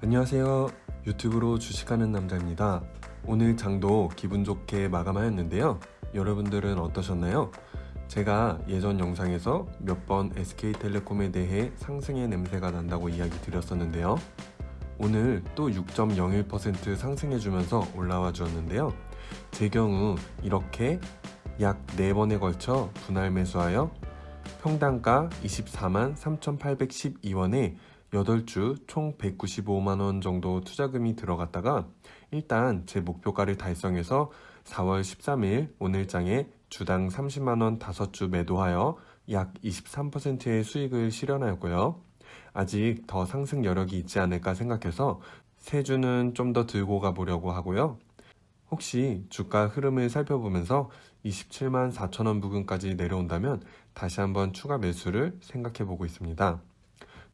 안녕하세요. 유튜브로 주식하는 남자입니다. 오늘 장도 기분 좋게 마감하였는데요. 여러분들은 어떠셨나요? 제가 예전 영상에서 몇 번 SK텔레콤에 대해 상승의 냄새가 난다고 이야기 드렸었는데요. 오늘 또 6.01% 상승해주면서 올라와 주었는데요. 제 경우 이렇게 약 4번에 걸쳐 분할 매수하여 평당가 24만 3,812원에 8주 총 195만원 정도 투자금이 들어갔다가 일단 제 목표가를 달성해서 4월 13일 오늘장에 주당 30만원 5주 매도하여 약 23%의 수익을 실현하였고요. 아직 더 상승 여력이 있지 않을까 생각해서 세 주는 좀 더 들고 가보려고 하고요. 혹시 주가 흐름을 살펴보면서 27만 4천원 부근까지 내려온다면 다시 한번 추가 매수를 생각해 보고 있습니다.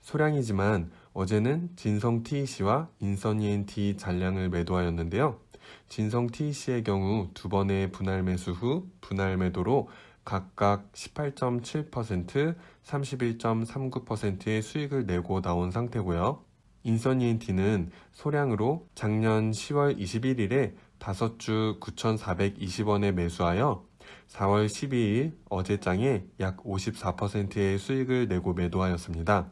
소량이지만 어제는 진성 TEC와 인선 ENT 잔량을 매도하였는데요. 진성 TEC의 경우 두 번의 분할 매수 후 분할 매도로 각각 18.7%, 31.39%의 수익을 내고 나온 상태고요. 인선 ENT는 소량으로 작년 10월 21일에 5주 9,420원에 매수하여 4월 12일 어제장에 약 54%의 수익을 내고 매도하였습니다.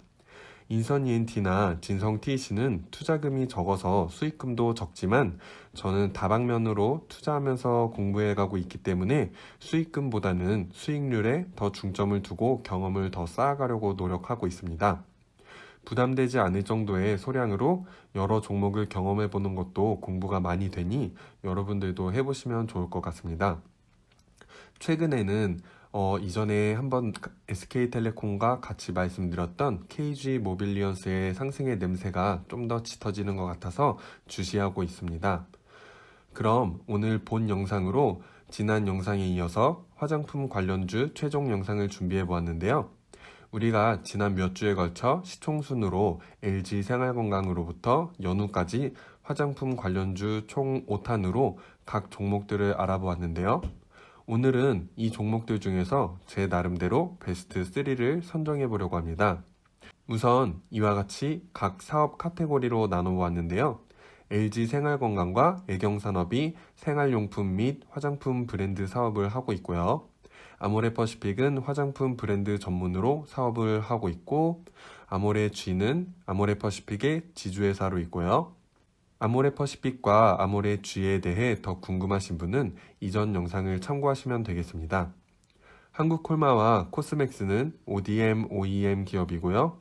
인선 ENT나 진성 TEC는 투자금이 적어서 수익금도 적지만 저는 다방면으로 투자하면서 공부해가고 있기 때문에 수익금보다는 수익률에 더 중점을 두고 경험을 더 쌓아가려고 노력하고 있습니다. 부담되지 않을 정도의 소량으로 여러 종목을 경험해보는 것도 공부가 많이 되니 여러분들도 해보시면 좋을 것 같습니다. 최근에는 이전에 한번 SK텔레콤과 같이 말씀드렸던 KG 모빌리언스의 상승의 냄새가 좀 더 짙어지는 것 같아서 주시하고 있습니다. 그럼 오늘 본 영상으로 지난 영상에 이어서 화장품 관련주 최종 영상을 준비해 보았는데요. 우리가 지난 몇 주에 걸쳐 시총순으로 LG 생활건강으로부터 연우까지 화장품 관련주 총 5탄으로 각 종목들을 알아보았는데요. 오늘은 이 종목들 중에서 제 나름대로 베스트 3를 선정해 보려고 합니다. 우선 이와 같이 각 사업 카테고리로 나눠보았는데요. LG 생활건강과 애경산업이 생활용품 및 화장품 브랜드 사업을 하고 있고요. 아모레퍼시픽은 화장품 브랜드 전문으로 사업을 하고 있고, 아모레G는 아모레퍼시픽의 지주회사로 있고요. 아모레퍼시픽과 아모레G에 대해 더 궁금하신 분은 이전 영상을 참고하시면 되겠습니다. 한국콜마와 코스맥스는 ODM, OEM 기업이고요.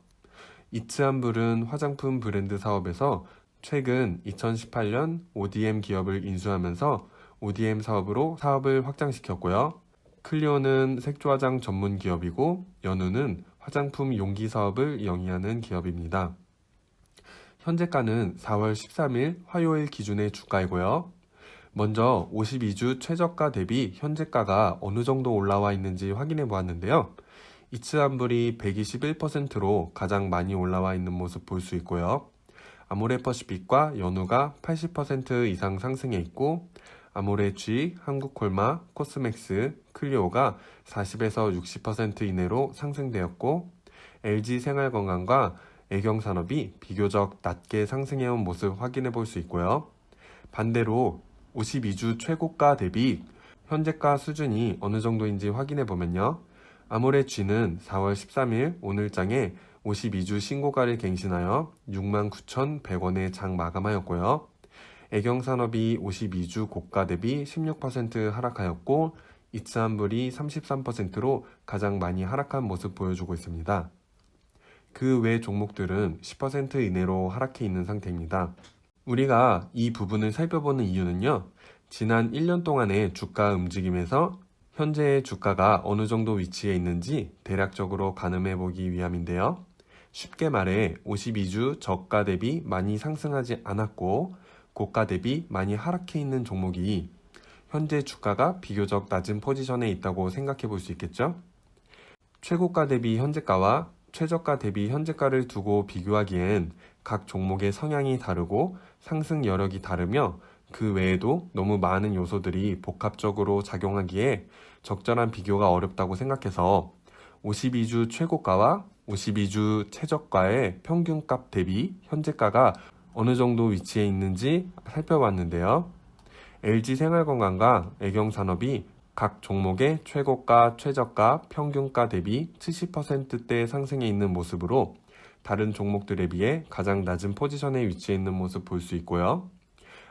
이츠한불은 화장품 브랜드 사업에서 최근 2018년 ODM 기업을 인수하면서 ODM 사업으로 사업을 확장시켰고요. 클리오는 색조화장 전문 기업이고 연우는 화장품 용기 사업을 영위하는 기업입니다. 현재가는 4월 13일 화요일 기준의 주가이고요. 먼저 52주 최저가 대비 현재가가 어느 정도 올라와 있는지 확인해 보았는데요. 이츠한불이 121%로 가장 많이 올라와 있는 모습 볼 수 있고요. 아모레퍼시픽과 연우가 80% 이상 상승해 있고 아모레G, 한국콜마, 코스맥스, 클리오가 40에서 60% 이내로 상승되었고 LG생활건강과 애경산업이 비교적 낮게 상승해온 모습 확인해 볼 수 있고요. 반대로 52주 최고가 대비 현재가 수준이 어느 정도인지 확인해 보면요. 아모레G는 4월 13일 오늘장에 52주 신고가를 갱신하여 69,100원에 장 마감하였고요. 애경산업이 52주 고가 대비 16% 하락하였고 이츠한불이 33%로 가장 많이 하락한 모습 보여주고 있습니다. 그 외 종목들은 10% 이내로 하락해 있는 상태입니다. 우리가 이 부분을 살펴보는 이유는요. 지난 1년 동안의 주가 움직임에서 현재의 주가가 어느 정도 위치에 있는지 대략적으로 가늠해 보기 위함인데요. 쉽게 말해 52주 저가 대비 많이 상승하지 않았고 고가 대비 많이 하락해 있는 종목이 현재 주가가 비교적 낮은 포지션에 있다고 생각해 볼 수 있겠죠? 최고가 대비 현재가와 최저가 대비 현재가를 두고 비교하기엔 각 종목의 성향이 다르고 상승 여력이 다르며 그 외에도 너무 많은 요소들이 복합적으로 작용하기에 적절한 비교가 어렵다고 생각해서 52주 최고가와 52주 최저가의 평균값 대비 현재가가 어느 정도 위치에 있는지 살펴봤는데요. LG생활건강과 애경산업이 각 종목의 최고가, 최저가, 평균가 대비 70%대 상승해 있는 모습으로 다른 종목들에 비해 가장 낮은 포지션에 위치해 있는 모습 볼 수 있고요.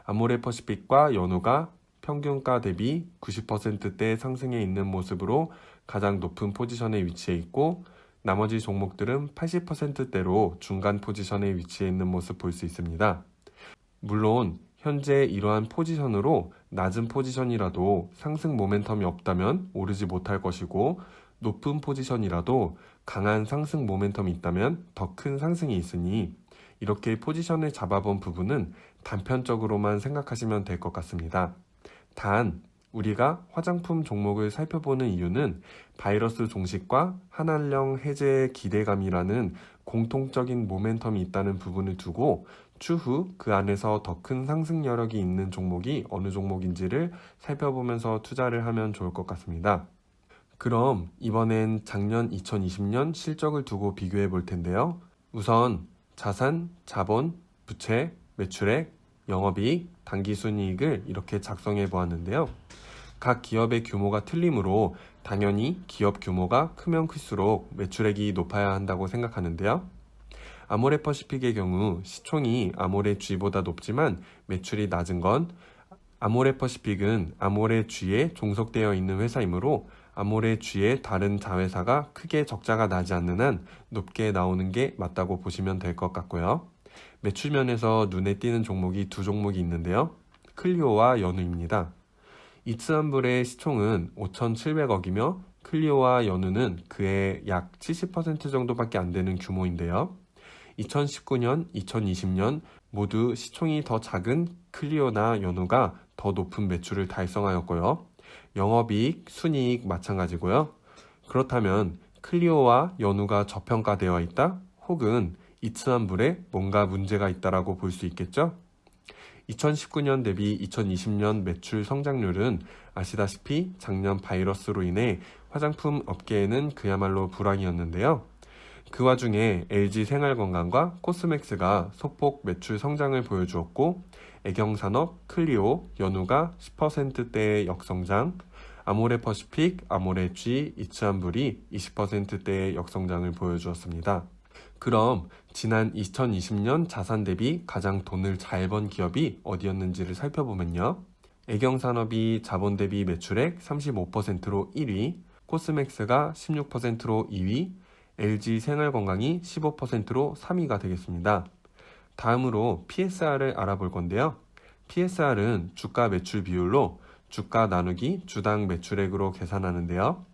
아모레퍼시픽과 연우가 평균가 대비 90%대 상승해 있는 모습으로 가장 높은 포지션에 위치해 있고, 나머지 종목들은 80%대로 중간 포지션에 위치해 있는 모습 볼 수 있습니다. 물론 현재 이러한 포지션으로 낮은 포지션이라도 상승 모멘텀이 없다면 오르지 못할 것이고, 높은 포지션이라도 강한 상승 모멘텀이 있다면 더 큰 상승이 있으니 이렇게 포지션을 잡아본 부분은 단편적으로만 생각하시면 될 것 같습니다. 단, 우리가 화장품 종목을 살펴보는 이유는 바이러스 종식과 한한령 해제 기대감이라는 공통적인 모멘텀이 있다는 부분을 두고 추후 그 안에서 더 큰 상승 여력이 있는 종목이 어느 종목인지를 살펴보면서 투자를 하면 좋을 것 같습니다. 그럼 이번엔 작년 2020년 실적을 두고 비교해 볼 텐데요. 우선 자산, 자본, 부채, 매출액, 영업이익, 당기순이익을 이렇게 작성해 보았는데요. 각 기업의 규모가 틀리므로 당연히 기업 규모가 크면 클수록 매출액이 높아야 한다고 생각하는데요. 아모레퍼시픽의 경우 시총이 아모레G보다 높지만 매출이 낮은 건 아모레퍼시픽은 아모레G에 종속되어 있는 회사이므로 아모레G의 다른 자회사가 크게 적자가 나지 않는 한 높게 나오는 게 맞다고 보시면 될 것 같고요. 매출면에서 눈에 띄는 종목이 두 종목이 있는데요. 클리오와 연우입니다. 이츠한불의 시총은 5,700억이며 클리오와 연우는 그의 약 70% 정도밖에 안 되는 규모인데요. 2019년, 2020년 모두 시총이 더 작은 클리오나 연우가 더 높은 매출을 달성하였고요. 영업이익, 순이익 마찬가지고요. 그렇다면 클리오와 연우가 저평가되어 있다? 혹은 이츠한불에 뭔가 문제가 있다라고 볼 수 있겠죠? 2019년 대비 2020년 매출 성장률은 아시다시피 작년 바이러스로 인해 화장품 업계에는 그야말로 불황이었는데요. 그 와중에 LG생활건강과 코스맥스가 소폭 매출 성장을 보여주었고, 애경산업, 클리오, 연우가 10%대의 역성장, 아모레퍼시픽, 아모레G, 이츠한불이 20%대의 역성장을 보여주었습니다. 그럼 지난 2020년 자산 대비 가장 돈을 잘 번 기업이 어디였는지를 살펴보면요. 애경산업이 자본 대비 매출액 35%로 1위, 코스맥스가 16%로 2위, LG생활건강이 15%로 3위가 되겠습니다. 다음으로 PSR을 알아볼 건데요. PSR은 주가 매출 비율로 주가 나누기 주당 매출액으로 계산하는데요.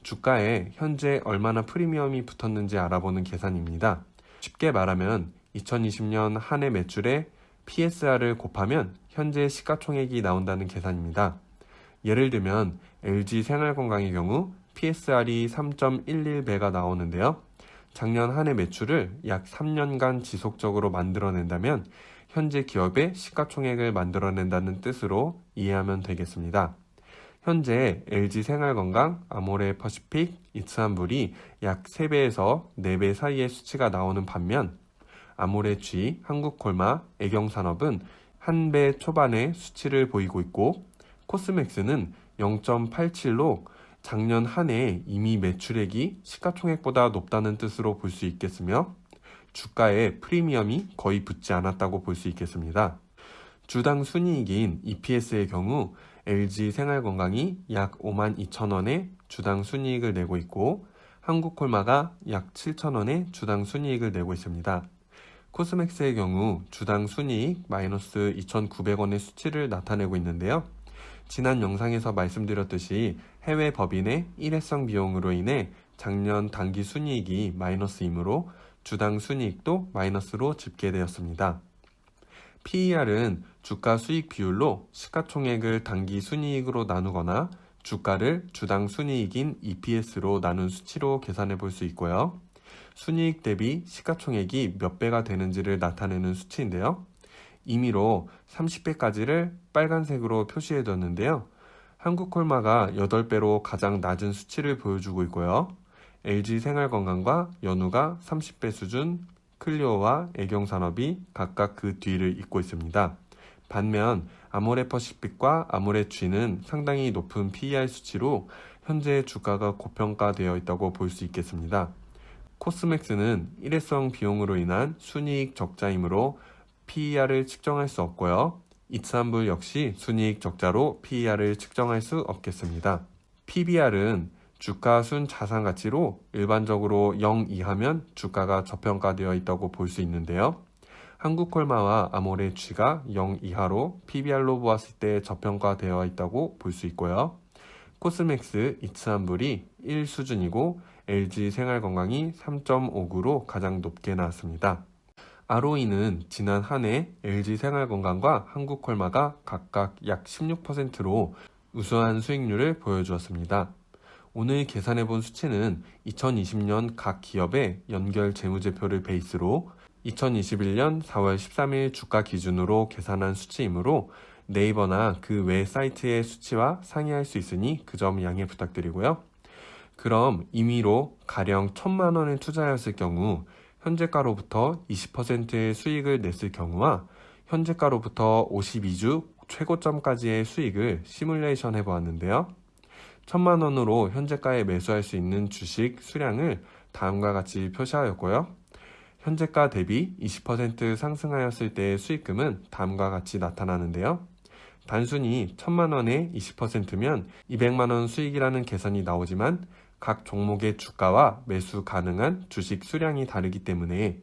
주가에 현재 얼마나 프리미엄이 붙었는지 알아보는 계산입니다. 쉽게 말하면 2020년 한 해 매출에 PSR을 곱하면 현재 시가총액이 나온다는 계산입니다. 예를 들면 LG생활건강의 경우 PSR이 3.11배가 나오는데요. 작년 한 해 매출을 약 3년간 지속적으로 만들어낸다면 현재 기업의 시가총액을 만들어낸다는 뜻으로 이해하면 되겠습니다. 현재 LG생활건강, 아모레퍼시픽, 이츠한불이 약 3배에서 4배 사이의 수치가 나오는 반면 아모레G, 한국콜마, 애경산업은 1배 초반의 수치를 보이고 있고, 코스맥스는 0.87로 작년 한 해 이미 매출액이 시가총액보다 높다는 뜻으로 볼 수 있겠으며 주가에 프리미엄이 거의 붙지 않았다고 볼 수 있겠습니다. 주당 순이익인 EPS의 경우 LG생활건강이 약 52,000원의 주당 순이익을 내고 있고, 한국콜마가 약 7,000원의 주당 순이익을 내고 있습니다. 코스맥스의 경우 주당 순이익 마이너스 2,900원의 수치를 나타내고 있는데요. 지난 영상에서 말씀드렸듯이 해외 법인의 일회성 비용으로 인해 작년 당기 순이익이 마이너스이므로 주당 순이익도 마이너스로 집계되었습니다. PER은 주가 수익 비율로 시가총액을 당기 순이익으로 나누거나 주가를 주당 순이익인 EPS로 나눈 수치로 계산해 볼 수 있고요. 순이익 대비 시가총액이 몇 배가 되는지를 나타내는 수치인데요. 임의로 30배까지를 빨간색으로 표시해 뒀는데요. 한국콜마가 8배로 가장 낮은 수치를 보여주고 있고요. LG생활건강과 연우가 30배 수준, 클리오와 애경산업이 각각 그 뒤를 잇고 있습니다. 반면 아모레퍼시픽과 아모레G는 상당히 높은 PER 수치로 현재 주가가 고평가되어 있다고 볼 수 있겠습니다. 코스맥스는 일회성 비용으로 인한 순이익 적자이므로 PER을 측정할 수 없고요. 이츠한불 역시 순이익 적자로 PER을 측정할 수 없겠습니다. PBR은 주가 순 자산 가치로 일반적으로 0 이하면 주가가 저평가되어 있다고 볼 수 있는데요. 한국콜마와 아모레G가 0 이하로 PBR로 보았을 때 저평가되어 있다고 볼 수 있고요. 코스맥스, 이츠한불이 1 수준이고 LG생활건강이 3.59로 가장 높게 나왔습니다. ROE는 지난 한 해 LG생활건강과 한국콜마가 각각 약 16%로 우수한 수익률을 보여주었습니다. 오늘 계산해본 수치는 2020년 각 기업의 연결 재무제표를 베이스로 2021년 4월 13일 주가 기준으로 계산한 수치이므로 네이버나 그 외 사이트의 수치와 상이할 수 있으니 그 점 양해 부탁드리고요. 그럼 임의로 가령 1,000만 원을 투자하였을 경우 현재가로부터 20%의 수익을 냈을 경우와 현재가로부터 52주 최고점까지의 수익을 시뮬레이션 해보았는데요. 1,000만 원으로 현재가에 매수할 수 있는 주식 수량을 다음과 같이 표시하였고요. 현재가 대비 20% 상승하였을 때의 수익금은 다음과 같이 나타나는데요. 단순히 1,000만 원에 20%면 200만 원 수익이라는 계산이 나오지만 각 종목의 주가와 매수 가능한 주식 수량이 다르기 때문에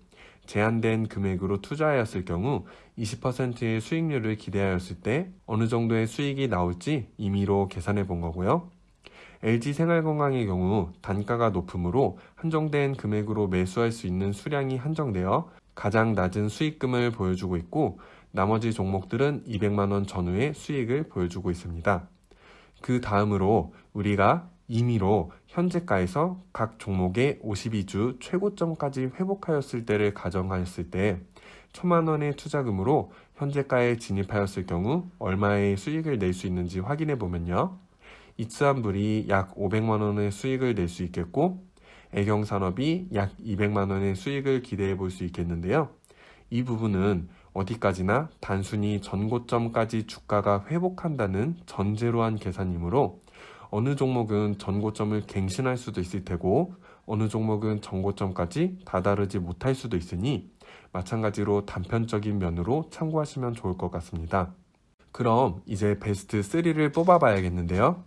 제한된 금액으로 투자하였을 경우 20%의 수익률을 기대하였을 때 어느 정도의 수익이 나올지 임의로 계산해 본 거고요. LG생활건강의 경우 단가가 높으므로 한정된 금액으로 매수할 수 있는 수량이 한정되어 가장 낮은 수익금을 보여주고 있고 나머지 종목들은 200만 원 전후의 수익을 보여주고 있습니다. 그 다음으로 우리가 임의로 현재가에서 각 종목의 52주 최고점까지 회복하였을 때를 가정하였을 때 1,000만 원의 투자금으로 현재가에 진입하였을 경우 얼마의 수익을 낼 수 있는지 확인해 보면요. 이츠한불이 약 500만 원의 수익을 낼 수 있겠고 애경산업이 약 200만 원의 수익을 기대해 볼 수 있겠는데요. 이 부분은 어디까지나 단순히 전고점까지 주가가 회복한다는 전제로 한 계산이므로 어느 종목은 전고점을 갱신할 수도 있을 테고 어느 종목은 전고점까지 다다르지 못할 수도 있으니 마찬가지로 단편적인 면으로 참고하시면 좋을 것 같습니다. 그럼 이제 베스트 3를 뽑아봐야겠는데요.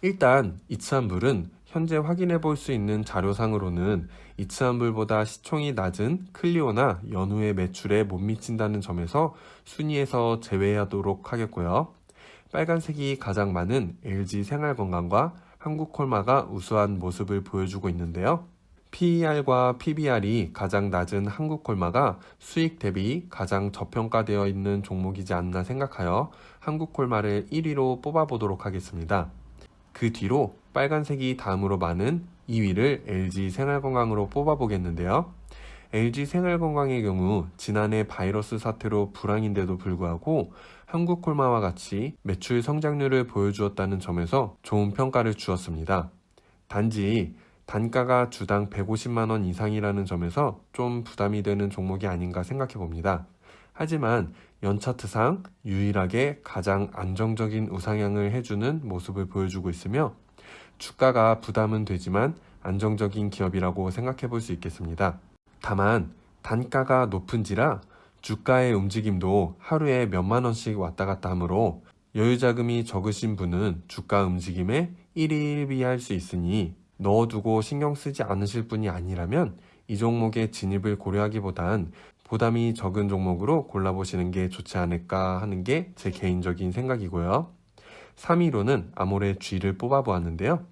일단 이츠한불은 현재 확인해 볼 수 있는 자료상으로는 이츠한불보다 시총이 낮은 클리오나 연후의 매출에 못 미친다는 점에서 순위에서 제외하도록 하겠고요. 빨간색이 가장 많은 LG생활건강과 한국콜마가 우수한 모습을 보여주고 있는데요. PER과 PBR이 가장 낮은 한국콜마가 수익 대비 가장 저평가되어 있는 종목이지 않나 생각하여 한국콜마를 1위로 뽑아보도록 하겠습니다. 그 뒤로 빨간색이 다음으로 많은 2위를 LG생활건강으로 뽑아보겠는데요. LG생활건강의 경우 지난해 바이러스 사태로 불황인데도 불구하고 한국콜마와 같이 매출 성장률을 보여주었다는 점에서 좋은 평가를 주었습니다. 단지 단가가 주당 150만 원 이상이라는 점에서 좀 부담이 되는 종목이 아닌가 생각해 봅니다. 하지만 연차트상 유일하게 가장 안정적인 우상향을 해주는 모습을 보여주고 있으며 주가가 부담은 되지만 안정적인 기업이라고 생각해 볼 수 있겠습니다. 다만 단가가 높은지라 주가의 움직임도 하루에 몇만 원씩 왔다 갔다 하므로 여유자금이 적으신 분은 주가 움직임에 일희일비할 수 있으니 넣어두고 신경 쓰지 않으실 분이 아니라면 이 종목에 진입을 고려하기보단 부담이 적은 종목으로 골라보시는 게 좋지 않을까 하는 게 제 개인적인 생각이고요. 3위로는 아모레G를 뽑아보았는데요.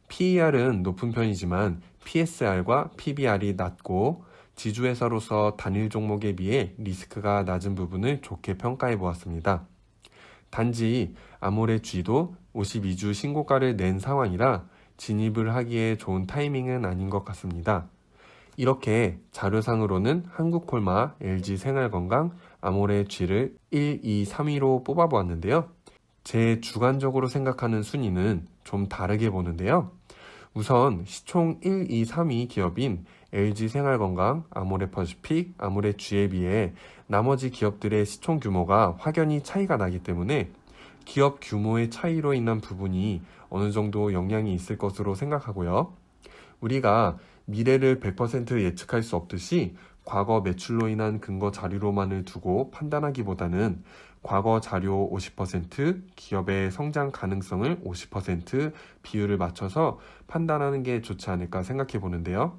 PER은 높은 편이지만 PSR과 PBR이 낮고 지주회사로서 단일 종목에 비해 리스크가 낮은 부분을 좋게 평가해 보았습니다. 단지 아모레G도 52주 신고가를 낸 상황이라 진입을 하기에 좋은 타이밍은 아닌 것 같습니다. 이렇게 자료상으로는 한국콜마, LG생활건강, 아모레G를 1, 2, 3위로 뽑아보았는데요. 제 주관적으로 생각하는 순위는 좀 다르게 보는데요. 우선 시총 1, 2, 3위 기업인 LG생활건강, 아모레퍼시픽, 아모레G에 비해 나머지 기업들의 시총 규모가 확연히 차이가 나기 때문에 기업 규모의 차이로 인한 부분이 어느 정도 영향이 있을 것으로 생각하고요. 우리가 미래를 100% 예측할 수 없듯이 과거 매출로 인한 근거 자료로만을 두고 판단하기보다는 과거 자료 50%, 기업의 성장 가능성을 50% 비율을 맞춰서 판단하는 게 좋지 않을까 생각해 보는데요.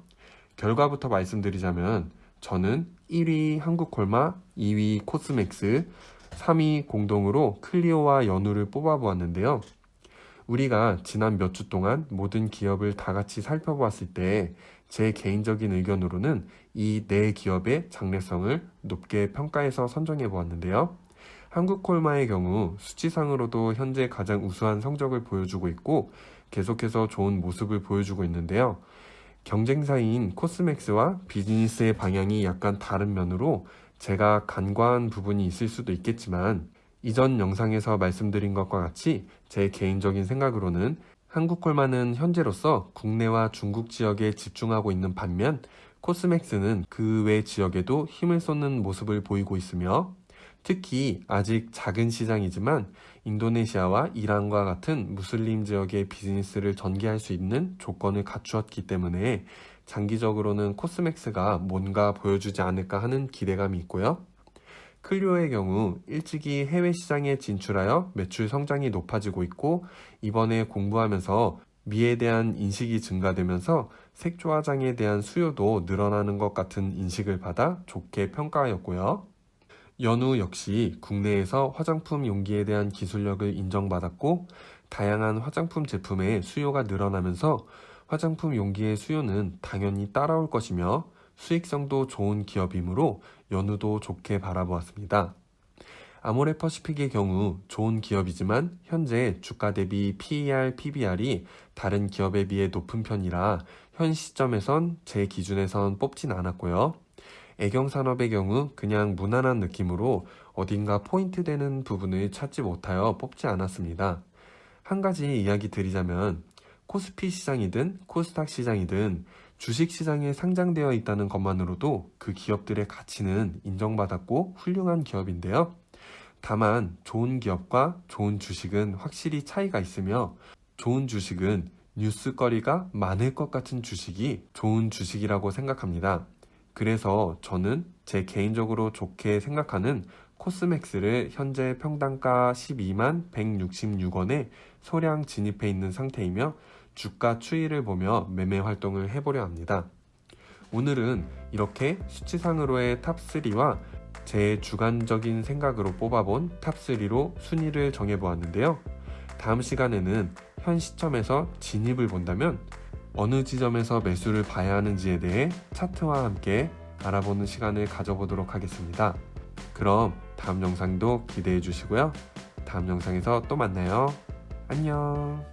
결과부터 말씀드리자면 저는 1위 한국콜마, 2위 코스맥스, 3위 공동으로 클리오와 연우를 뽑아보았는데요. 우리가 지난 몇 주 동안 모든 기업을 다 같이 살펴보았을 때 제 개인적인 의견으로는 이 네 기업의 장래성을 높게 평가해서 선정해 보았는데요. 한국콜마의 경우 수치상으로도 현재 가장 우수한 성적을 보여주고 있고 계속해서 좋은 모습을 보여주고 있는데요. 경쟁사인 코스맥스와 비즈니스의 방향이 약간 다른 면으로 제가 간과한 부분이 있을 수도 있겠지만 이전 영상에서 말씀드린 것과 같이 제 개인적인 생각으로는 한국콜마는 현재로서 국내와 중국 지역에 집중하고 있는 반면 코스맥스는 그 외 지역에도 힘을 쏟는 모습을 보이고 있으며 특히 아직 작은 시장이지만 인도네시아와 이란과 같은 무슬림 지역의 비즈니스를 전개할 수 있는 조건을 갖추었기 때문에 장기적으로는 코스맥스가 뭔가 보여주지 않을까 하는 기대감이 있고요. 클리오의 경우 일찍이 해외 시장에 진출하여 매출 성장이 높아지고 있고 이번에 공부하면서 미에 대한 인식이 증가되면서 색조 화장에 대한 수요도 늘어나는 것 같은 인식을 받아 좋게 평가하였고요. 연우 역시 국내에서 화장품 용기에 대한 기술력을 인정받았고 다양한 화장품 제품의 수요가 늘어나면서 화장품 용기의 수요는 당연히 따라올 것이며 수익성도 좋은 기업이므로 연우도 좋게 바라보았습니다. 아모레퍼시픽의 경우 좋은 기업이지만 현재 주가 대비 PER, PBR이 다른 기업에 비해 높은 편이라 현 시점에선 제 기준에선 뽑진 않았고요. 애경산업의 경우 그냥 무난한 느낌으로 어딘가 포인트 되는 부분을 찾지 못하여 뽑지 않았습니다. 한 가지 이야기 드리자면 코스피 시장이든 코스닥 시장이든 주식시장에 상장되어 있다는 것만으로도 그 기업들의 가치는 인정받았고 훌륭한 기업인데요. 다만 좋은 기업과 좋은 주식은 확실히 차이가 있으며 좋은 주식은 뉴스거리가 많을 것 같은 주식이 좋은 주식이라고 생각합니다. 그래서 저는 제 개인적으로 좋게 생각하는 코스맥스를 현재 평단가 12만 166원에 소량 진입해 있는 상태이며 주가 추이를 보며 매매 활동을 해보려 합니다. 오늘은 이렇게 수치상으로의 탑3와 제 주관적인 생각으로 뽑아본 탑3로 순위를 정해보았는데요. 다음 시간에는 현 시점에서 진입을 본다면 어느 지점에서 매수를 봐야 하는지에 대해 차트와 함께 알아보는 시간을 가져보도록 하겠습니다. 그럼 다음 영상도 기대해 주시고요. 다음 영상에서 또 만나요. 안녕.